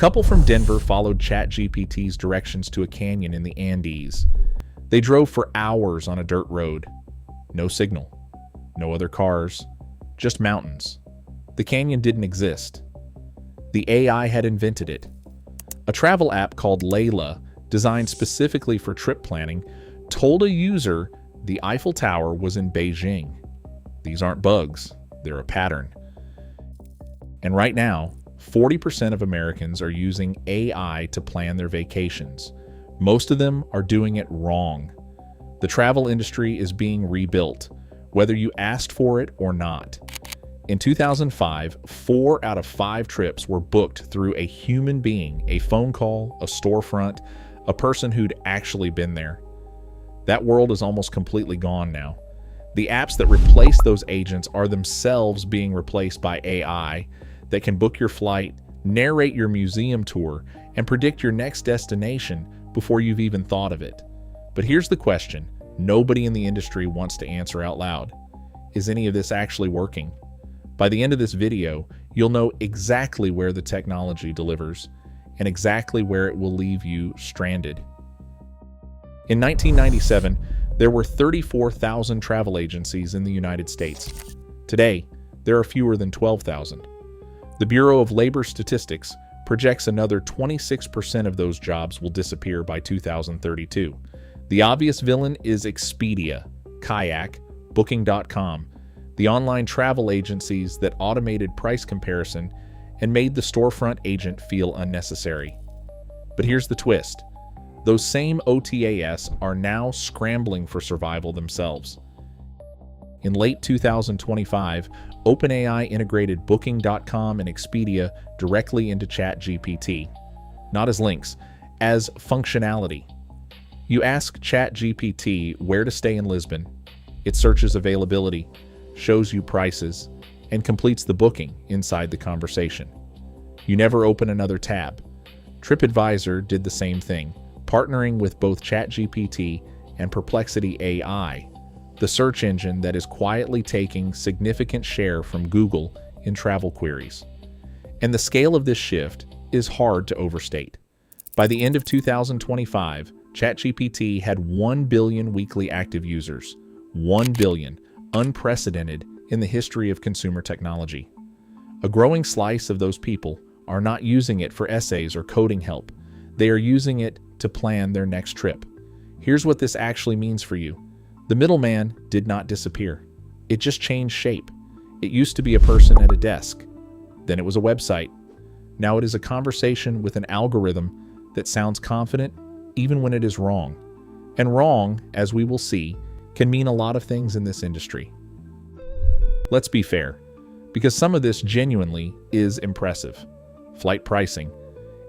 couple from Denver followed ChatGPT's directions to a canyon in the Andes. They drove for hours on a dirt road. No signal. No other cars. Just mountains. The canyon didn't exist. The AI had invented it. A travel app called Layla, designed specifically for trip planning, told a user the Eiffel Tower was in Beijing. These aren't bugs, they're a pattern. And right now, 40% of Americans are using AI to plan their vacations. Most of them are doing it wrong. The travel industry is being rebuilt, whether you asked for it or not. In 2005, 4 out of 5 trips were booked through a human being, a phone call, a storefront, a person who'd actually been there. That world is almost completely gone now. The apps that replace those agents are themselves being replaced by AI that can book your flight, narrate your museum tour, and predict your next destination before you've even thought of it. But here's the question nobody in the industry wants to answer out loud. Is any of this actually working? By the end of this video, you'll know exactly where the technology delivers and exactly where it will leave you stranded. In 1997, there were 34,000 travel agencies in the United States. Today, there are fewer than 12,000. The Bureau of Labor Statistics projects another 26% of those jobs will disappear by 2032. The obvious villain is Expedia, Kayak, Booking.com, the online travel agencies that automated price comparison and made the storefront agent feel unnecessary. But here's the twist. Those same OTAs are now scrambling for survival themselves. In late 2025, OpenAI integrated Booking.com and Expedia directly into ChatGPT, not as links, as functionality. You ask ChatGPT where to stay in Lisbon, it searches availability, shows you prices, and completes the booking inside the conversation. You never open another tab. TripAdvisor did the same thing, partnering with both ChatGPT and Perplexity AI, the search engine that is quietly taking significant share from Google in travel queries. And the scale of this shift is hard to overstate. By the end of 2025, ChatGPT had 1 billion weekly active users. 1 billion, unprecedented in the history of consumer technology. A growing slice of those people are not using it for essays or coding help. They are using it to plan their next trip. Here's what this actually means for you. The middleman did not disappear. It just changed shape. It used to be a person at a desk. Then it was a website. Now it is a conversation with an algorithm that sounds confident even when it is wrong. And wrong, as we will see, can mean a lot of things in this industry. Let's be fair, because some of this genuinely is impressive. Flight pricing.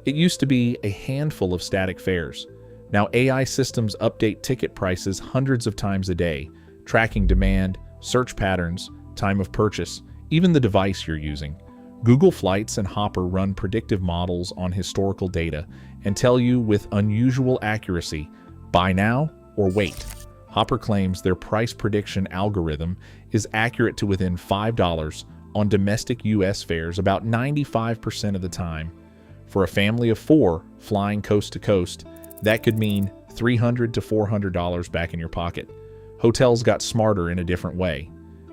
It used to be a handful of static fares. Now AI systems update ticket prices hundreds of times a day, tracking demand, search patterns, time of purchase, even the device you're using. Google Flights and Hopper run predictive models on historical data and tell you with unusual accuracy, buy now or wait. Hopper claims their price prediction algorithm is accurate to within $5 on domestic US fares about 95% of the time. For a family of 4 flying coast to coast, that could mean $300 to $400 back in your pocket. Hotels got smarter in a different way.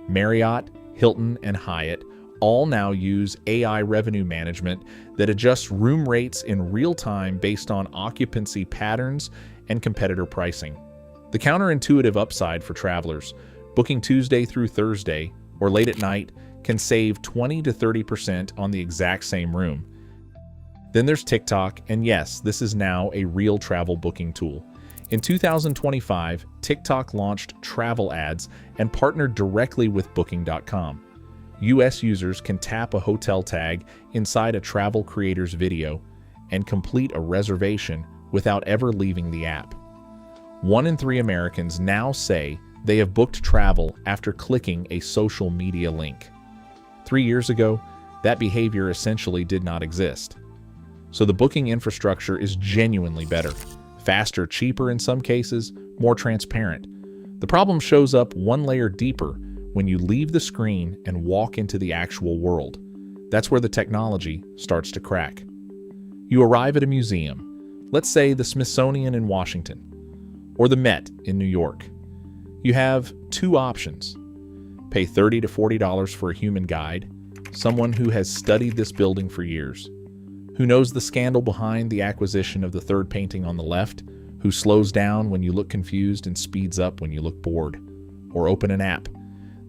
Marriott, Hilton, and Hyatt all now use AI revenue management that adjusts room rates in real time based on occupancy patterns and competitor pricing. The counterintuitive upside for travelers, booking Tuesday through Thursday or late at night, can save 20 to 30% on the exact same room. Then there's TikTok, and yes, this is now a real travel booking tool. In 2025, TikTok launched travel ads and partnered directly with Booking.com. US users can tap a hotel tag inside a travel creator's video and complete a reservation without ever leaving the app. 1 in 3 Americans now say they have booked travel after clicking a social media link. 3 years ago, that behavior essentially did not exist. So the booking infrastructure is genuinely better, faster, cheaper in some cases, more transparent. The problem shows up one layer deeper when you leave the screen and walk into the actual world. That's where the technology starts to crack. You arrive at a museum, let's say the Smithsonian in Washington, or the Met in New York. You have two options. Pay $30 to $40 for a human guide, someone who has studied this building for years, who knows the scandal behind the acquisition of the third painting on the left, who slows down when you look confused and speeds up when you look bored, or open an app.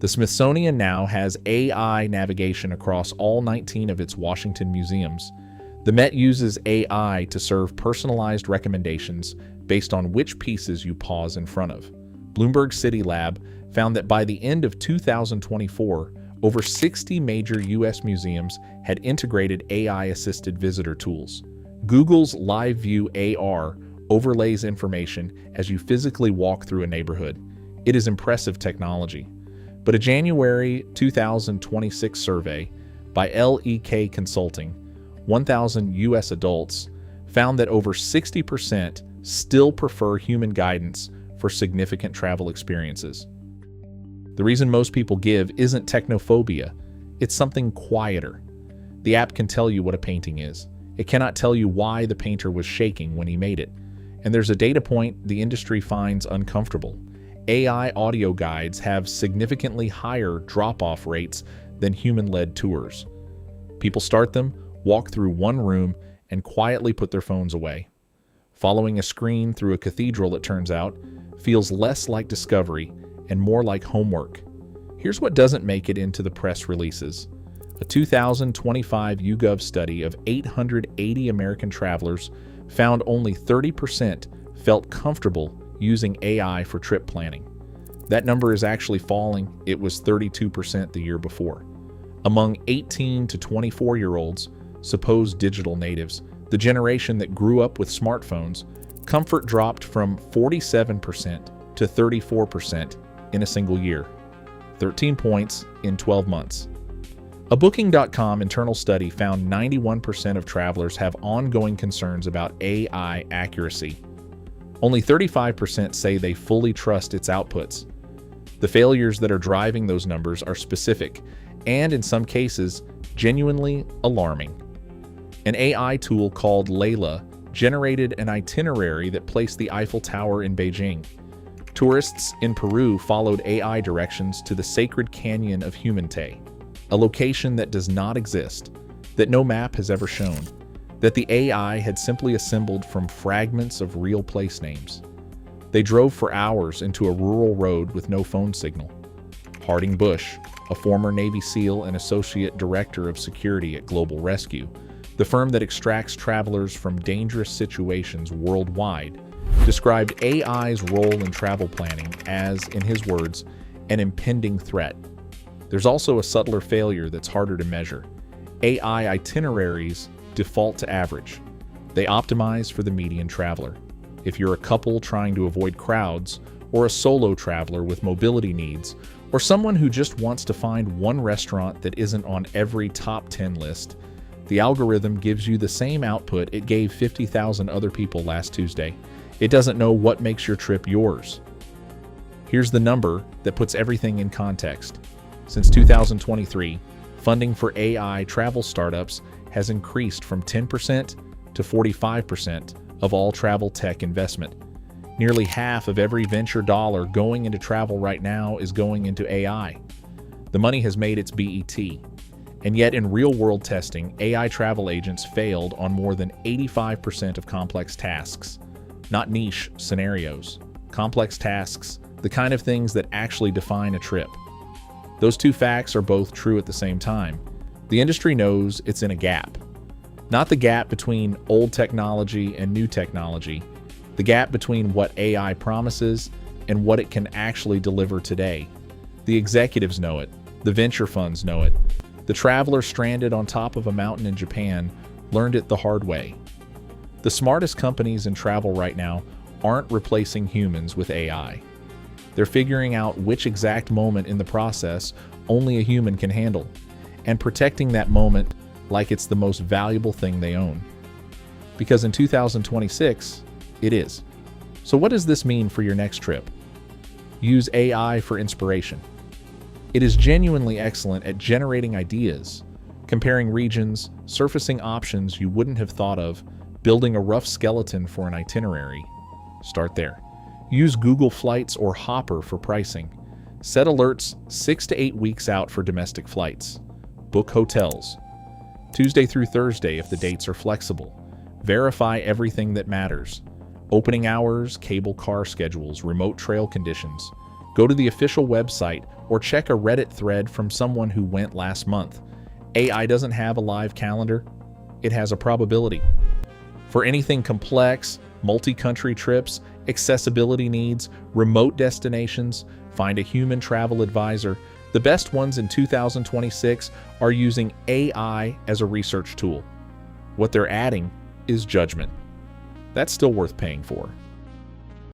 The Smithsonian now has AI navigation across all 19 of its Washington museums. The Met uses AI to serve personalized recommendations based on which pieces you pause in front of. Bloomberg City Lab found that by the end of 2024, over 60 major U.S. museums had integrated AI-assisted visitor tools. Google's Live View AR overlays information as you physically walk through a neighborhood. It is impressive technology. But a January 2026 survey by LEK Consulting, 1,000 U.S. adults, found that over 60% still prefer human guidance for significant travel experiences. The reason most people give isn't technophobia, it's something quieter. The app can tell you what a painting is. It cannot tell you why the painter was shaking when he made it. And there's a data point the industry finds uncomfortable. AI audio guides have significantly higher drop-off rates than human-led tours. People start them, walk through one room, and quietly put their phones away. Following a screen through a cathedral, it turns out, feels less like discovery and more like homework. Here's what doesn't make it into the press releases. A 2025 YouGov study of 880 American travelers found only 30% felt comfortable using AI for trip planning. That number is actually falling. It was 32% the year before. Among 18 to 24-year-olds, supposed digital natives, the generation that grew up with smartphones, comfort dropped from 47% to 34% in a single year. 13 points in 12 months. A Booking.com internal study found 91% of travelers have ongoing concerns about AI accuracy. Only 35% say they fully trust its outputs. The failures that are driving those numbers are specific and, in some cases, genuinely alarming. An AI tool called Layla generated an itinerary that placed the Eiffel Tower in Beijing. Tourists in Peru followed AI directions to the sacred canyon of Humantay, a location that does not exist, that no map has ever shown, that the AI had simply assembled from fragments of real place names. They drove for hours into a rural road with no phone signal. Harding Bush, a former Navy SEAL and associate director of security at Global Rescue, the firm that extracts travelers from dangerous situations worldwide, described AI's role in travel planning as, in his words, an impending threat. There's also a subtler failure that's harder to measure. AI itineraries default to average. They optimize for the median traveler. If you're a couple trying to avoid crowds, or a solo traveler with mobility needs, or someone who just wants to find one restaurant that isn't on every top 10 list, the algorithm gives you the same output it gave 50,000 other people last Tuesday. It doesn't know what makes your trip yours. Here's the number that puts everything in context. Since 2023, funding for AI travel startups has increased from 10% to 45% of all travel tech investment. Nearly half of every venture dollar going into travel right now is going into AI. The money has made its BET. And yet in real-world testing, AI travel agents failed on more than 85% of complex tasks. Not niche scenarios. Complex tasks, the kind of things that actually define a trip. Those two facts are both true at the same time. The industry knows it's in a gap. Not the gap between old technology and new technology, the gap between what AI promises and what it can actually deliver today. The executives know it. The venture funds know it. The traveler stranded on top of a mountain in Japan learned it the hard way. The smartest companies in travel right now aren't replacing humans with AI. They're figuring out which exact moment in the process only a human can handle, and protecting that moment like it's the most valuable thing they own. Because in 2026, it is. So what does this mean for your next trip? Use AI for inspiration. It is genuinely excellent at generating ideas, comparing regions, surfacing options you wouldn't have thought of, building a rough skeleton for an itinerary. Start there. Use Google Flights or Hopper for pricing. Set alerts 6 to 8 weeks out for domestic flights. Book hotels Tuesday through Thursday if the dates are flexible. Verify everything that matters. Opening hours, cable car schedules, remote trail conditions. Go to the official website or check a Reddit thread from someone who went last month. AI doesn't have a live calendar. It has a probability. For anything complex, multi-country trips, accessibility needs, remote destinations, find a human travel advisor. The best ones in 2026 are using AI as a research tool. What they're adding is judgment. That's still worth paying for.